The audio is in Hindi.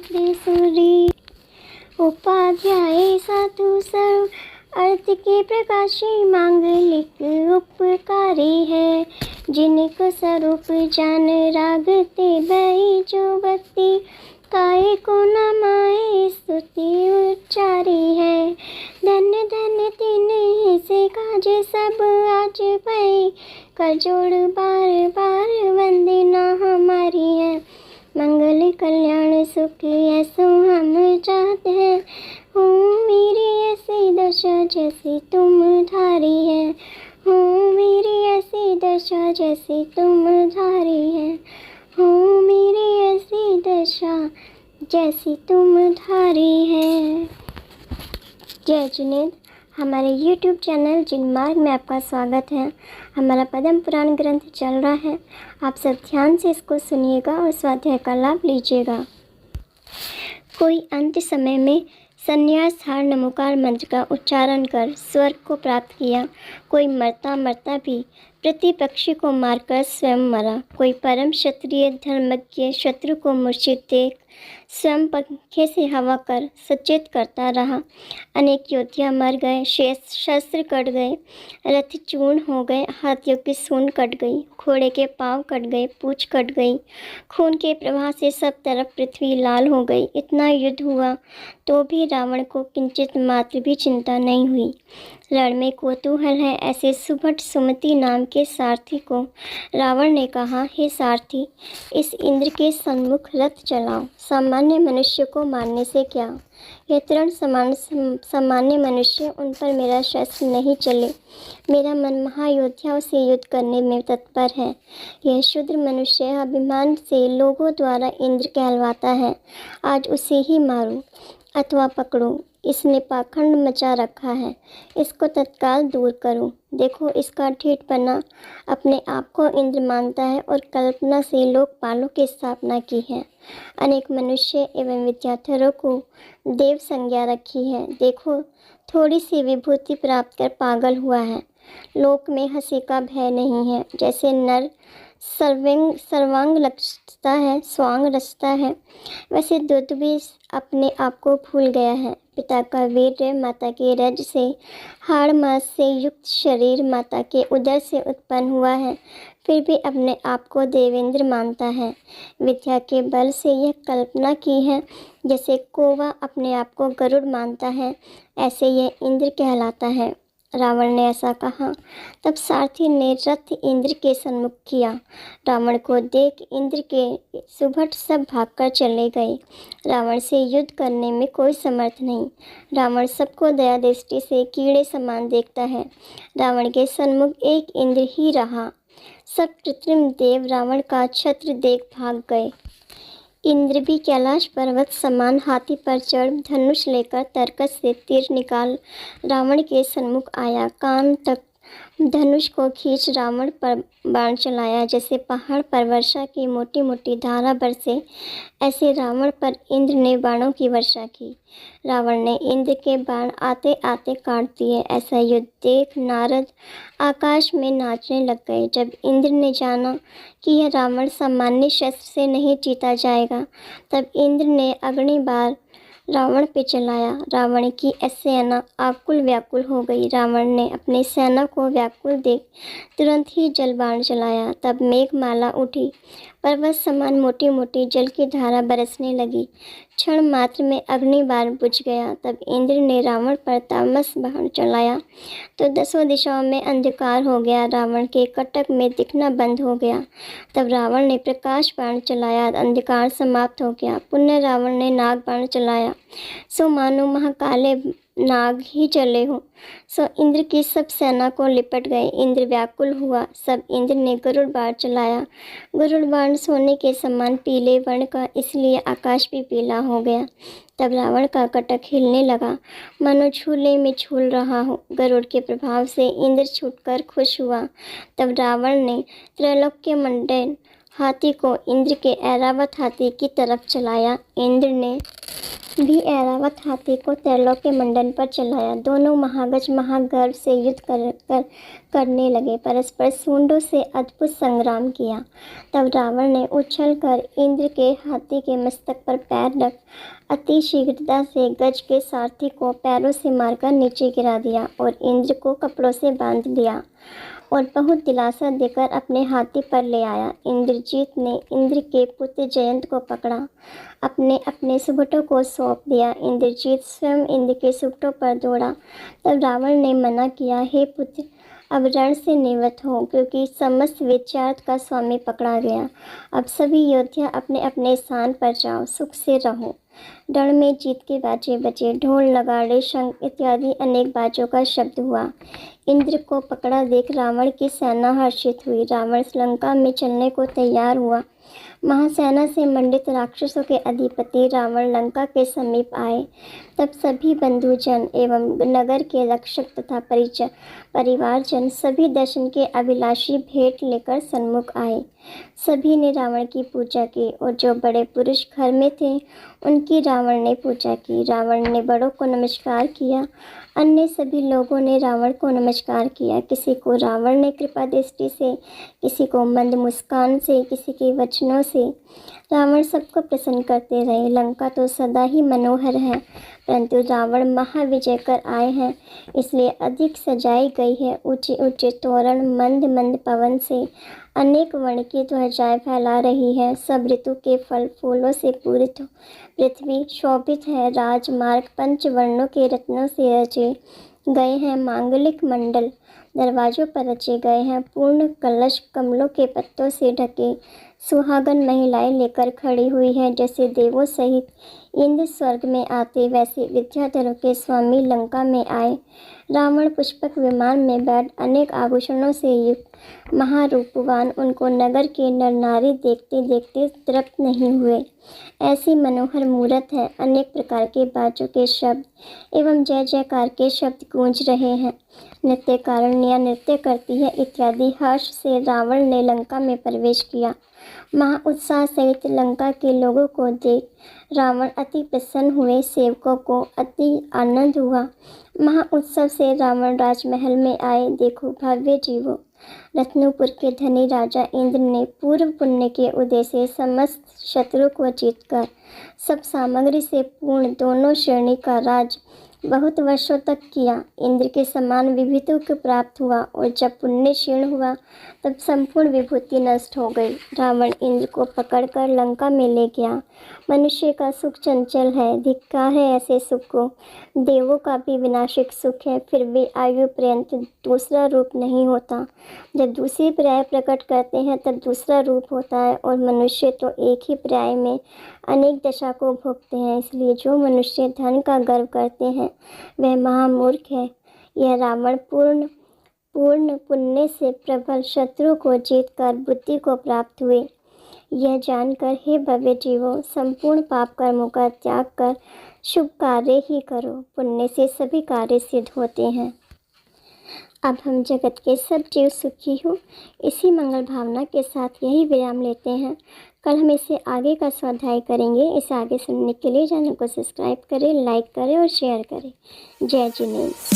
त्रिशूरी। उपाध्याय साधु सर्व अर्थ के प्रकाशी मांगलिक उपकारी है। जिनको स्वरूप जान रागते बही जो भक्ति काय को न माए स्तुति उच्चारी है। धन्य धन्य तिन्हीं से काज सब आज भई कर जोड़ बार बार वंदना हमारी है। मंगल कल्याण सुख ऐसो हम चाहते हैं। हो मेरी ऐसी दशा जैसी तुम धारी है। हो मेरी ऐसी दशा जैसी तुम धारी है। हो मेरी ऐसी दशा जैसी तुम धारी है। जय जुनेद। हमारे YouTube चैनल जिनमार्ग में आपका स्वागत है। हमारा पद्म पुराण ग्रंथ चल रहा है। आप सब ध्यान से इसको सुनिएगा और स्वाध्याय का लाभ लीजिएगा। कोई अंत समय में संन्यास हार नमोकार मंत्र का उच्चारण कर स्वर्ग को प्राप्त किया। कोई मरता मरता भी प्रतिपक्षी को मारकर स्वयं मरा। कोई परम क्षत्रिय धर्मज्ञ शत्रु को मूर्छित देख स्वयं पंखे से हवा कर सचेत करता रहा। अनेक योद्धा मर गए, शेष शस्त्र कट गए, रथ चूर्ण हो गए, हाथियों की सूंड कट गई, घोड़े के पांव कट गए, पूंछ कट गई। खून के प्रवाह से सब तरफ पृथ्वी लाल हो गई। इतना युद्ध हुआ तो भी रावण को किंचित मात्र भी चिंता नहीं हुई। रण में कौतूहल है ऐसे सुभट सुमति नाम के सारथी को रावण ने कहा, हे सारथी, इस इंद्र के सन्मुख रथ चलाओ। सामान्य मनुष्य को मारने से क्या, यह तृण सामान्य मनुष्य, उन पर मेरा शस्त्र नहीं चले। मेरा मन महायोद्धाओं से युद्ध करने में तत्पर है। यह शूद्र मनुष्य अभिमान से लोगों द्वारा इंद्र कहलवाता है। आज उसे ही मारूं अथवा पकड़ूं। इसने पाखंड मचा रखा है, इसको तत्काल दूर करूं। देखो, इसका ढीठपना अपने आप को इंद्र मानता है और कल्पना से लोकपालों की स्थापना की है। अनेक मनुष्य एवं विद्याधरों को देव संज्ञा रखी है। देखो, थोड़ी सी विभूति प्राप्त कर पागल हुआ है। लोक में हंसी का भय नहीं है। जैसे नर सर्वांग रचता है, स्वांग रचता है, वैसे दूध भी अपने आप को भूल गया है। पिता का वीर्य माता के रज से, हाड़ मांस से युक्त शरीर माता के उदर से उत्पन्न हुआ है, फिर भी अपने आप को देवेंद्र मानता है। विद्या के बल से यह कल्पना की है, जैसे कौवा अपने आप को गरुड़ मानता है, ऐसे यह इंद्र कहलाता है। रावण ने ऐसा कहा। तब सारथी ने रथ इंद्र के सन्मुख किया। रावण को देख इंद्र के सुभट सब भागकर चले गए। रावण से युद्ध करने में कोई समर्थ नहीं। रावण सबको दया दृष्टि से कीड़े समान देखता है। रावण के सन्मुख एक इंद्र ही रहा। सब कृत्रिम देव रावण का छत्र देख भाग गए। इंद्र भी कैलाश पर्वत समान हाथी पर चढ़ धनुष लेकर तर्कस से तीर निकाल रावण के सन्मुख आया। कान तक धनुष को खींच रावण पर बाण चलाया। जैसे पहाड़ पर वर्षा की मोटी मोटी धारा बरसे, ऐसे रावण पर इंद्र ने बाणों की वर्षा की। रावण ने इंद्र के बाण आते आते काट दिए। ऐसा युद्ध देख नारद आकाश में नाचने लग गए। जब इंद्र ने जाना कि यह रावण सामान्य शस्त्र से नहीं जीता जाएगा, तब इंद्र ने अग्नि बाण रावण पे चलाया। रावण की सेना आकुल व्याकुल हो गई। रावण ने अपनी सेना को व्याकुल देख तुरंत ही जलबाण चलाया। तब मेघमाला उठी, पर्वत समान मोटी मोटी जल की धारा बरसने लगी। क्षण मात्र में अग्नि बाण बुझ गया। तब इंद्र ने रावण पर तामस बाण चलाया तो दसों दिशाओं में अंधकार हो गया। रावण के कटक में दिखना बंद हो गया। तब रावण ने प्रकाश बाण चलाया, अंधकार समाप्त हो गया। पुनः रावण ने नाग बाण चलाया, सो मानो महाकाले नाग ही चले हो। सो इंद्र की सब सेना को लिपट गए। इंद्र व्याकुल हुआ। सब इंद्र ने गरुड़ बाण चलाया। गरुड़ बाण सोने के समान पीले वर्ण का, इसलिए आकाश भी पीला हो गया। तब रावण का कटक हिलने लगा, मानो झूले में झूल रहा हो। गरुड़ के प्रभाव से इंद्र छूटकर खुश हुआ। तब रावण ने त्रैलोक्य मंडल हाथी को इंद्र के ऐरावत हाथी की तरफ चलाया। इंद्र ने भी ऐरावत हाथी को त्रैलोक के मंडन पर चलाया। दोनों महागज महागर्व से युद्ध करने लगे, परस्पर सूंडों से अद्भुत संग्राम किया। तब रावण ने उछलकर इंद्र के हाथी के मस्तक पर पैर रख अति शीघ्रता से गज के सारथी को पैरों से मारकर नीचे गिरा दिया और इंद्र को कपड़ों से बांध दिया और बहुत दिलासा देकर अपने हाथी पर ले आया। इंद्रजीत ने इंद्र के पुत्र जयंत को पकड़ा, अपने अपने सुबटों को सौंप दिया। इंद्रजीत स्वयं इंद्र के सुबटों पर दौड़ा। तब रावण ने मना किया, हे पुत्र, अब रण से निवृत्त हो, क्योंकि समस्त विचार्थ का स्वामी पकड़ा गया। अब सभी योद्धा अपने अपने स्थान पर जाओ, सुख से रहो। रण में जीत के बाजे बजे, ढोल नगाड़े शंख इत्यादि अनेक बाजों का शब्द हुआ। इंद्र को पकड़ा देख रावण की सेना हर्षित हुई। रावण लंका में चलने को तैयार हुआ। महासेना से मंडित राक्षसों के अधिपति रावण लंका के समीप आए। तब सभी बंधुजन एवं नगर के रक्षक तथा परिवारजन सभी दर्शन के अभिलाषी भेंट लेकर सन्मुख आए। सभी ने रावण की पूजा की और जो बड़े पुरुष घर में थे उनकी रावण ने पूजा की। रावण ने बड़ों को नमस्कार किया, अन्य सभी लोगों ने रावण को नमस्कार किया। किसी को रावण ने कृपा दृष्टि से, किसी को मंद मुस्कान से, किसी के वचनों से। रावण सबको प्रसन्न करते रहे। लंका तो सदा ही मनोहर है, परंतु रावण महाविजय कर आए हैं, इसलिए अधिक सजाई गई है। ऊंचे ऊंचे तोरण मंद मंद पवन से अनेक वर्ण की ध्वजाएं फैला रही है। सब ऋतु के फल फूलों से पूरित पृथ्वी शोभित है। राजमार्ग पंचवर्णों के रत्नों से रचे गए हैं। मांगलिक मंडल दरवाजों पर रचे गए हैं। पूर्ण कलश कमलों के पत्तों से ढके सुहागन महिलाएं लेकर खड़ी हुई है। जैसे देवों सहित इंद्र स्वर्ग में आते, वैसे विद्याधरों के स्वामी लंका में आए। रावण पुष्पक विमान में बैठ अनेक आभूषणों से युक्त महारूपवान उनको नगर के नर नारी देखते देखते तृप्त नहीं हुए। ऐसी मनोहर मूरत है। अनेक प्रकार के बाजों के शब्द एवं जय जयकार के शब्द गूंज रहे हैं। नृत्यकारिणियां नृत्य करती है इत्यादि हर्ष से रावण ने लंका में प्रवेश किया। महा उत्साह सहित लंका के लोगों को देख रावण अति प्रसन्न हुए। सेवकों को अति आनंद हुआ। महा उत्सव से रावण राजमहल में आए। देखो भव्य जीवों, रत्नपुर के धनी राजा इंद्र ने पूर्व पुण्य के उदय से समस्त शत्रु को जीतकर सब सामग्री से पूर्ण दोनों श्रेणी का राज बहुत वर्षों तक किया। इंद्र के समान विभूति को प्राप्त हुआ और जब पुण्य क्षीण हुआ तब संपूर्ण विभूति नष्ट हो गई। रावण इंद्र को पकड़कर लंका में ले गया। मनुष्य का सुख चंचल है, धिक्कार है ऐसे सुख को। देवों का भी विनाशिक सुख है, फिर भी आयु पर्यंत दूसरा रूप नहीं होता। जब दूसरी पर्याय प्रकट करते हैं तब दूसरा रूप होता है, और मनुष्य तो एक ही पर्याय में अनेक दशा को भोगते हैं। इसलिए जो मनुष्य धन का गर्व करते हैं वह महामूर्ख है। यह रावण पूर्ण पुण्य से प्रबल शत्रु को जीतकर बुद्धि को प्राप्त हुए। यह जानकर हे भव्य जीवों, संपूर्ण पाप कर्मों का त्याग कर शुभ कार्य ही करो। पुण्य से सभी कार्य सिद्ध होते हैं। अब हम जगत के सब जीव सुखी हो, इसी मंगल भावना के साथ यही विराम लेते हैं। कल हम इसे आगे का स्वाध्याय करेंगे। इसे आगे सुनने के लिए चैनल को सब्सक्राइब करें, लाइक करें और शेयर करें। जय जिनेन्द्र।